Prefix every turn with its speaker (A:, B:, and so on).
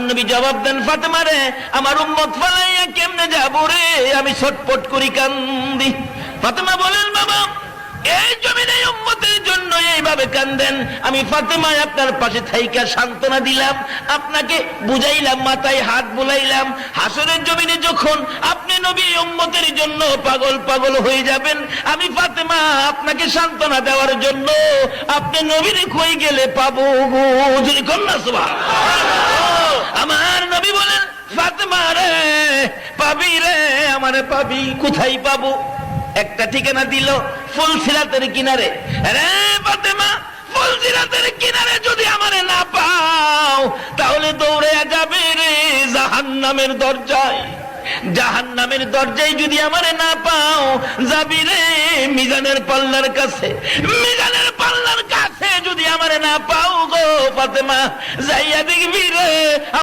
A: নবী জবাব দেন, ফাতেমা রে, আমার উম্মত ফালাইয়া কেমনে যাবো রে, আমি ছটপট করি কান্দি। ফাতেমা বলেন, বাবা এই জমিনে উম্মতের জন্য এইভাবে কান্দেন, আমি ফাতেমা আপনার পাশে থাইকা সান্ত্বনা দিলাম, আপনাকে বুঝাইলাম, মাথায় হাত বুলাইলাম। হাসরের জমিনে যখন আপনি নবী উম্মতের জন্য পাগল পাগল হয়ে যাবেন, আমি ফাতেমা আপনাকে সান্ত্বনা দেওয়ার জন্য আপনি নবীরে কই গেলে পাবো গো, যদি কন্যা সুবহানাল্লাহ। আমার নবী বলেন, ফাতেমা রে, পাবি রে, আমারে পাবি। কোথায় পাবো? একটা ঠিকানা দিল, ফুলসিরাতের কিনারে। রে ফাতেমা, ফুলসিরাতের কিনারে যদি আমারে না পাও, তাহলে দৌড়ে যাবে রে জাহান্নামের দরজায়। জাহান্নামের দরজায় যদি আমারে না পাও, যাবি রে মিজানের পাল্লার কাছে। মিজানের পাল্লার কাছে যদি আমারে না পাও গো ফাতেমা, যাইয়া দেখবি রে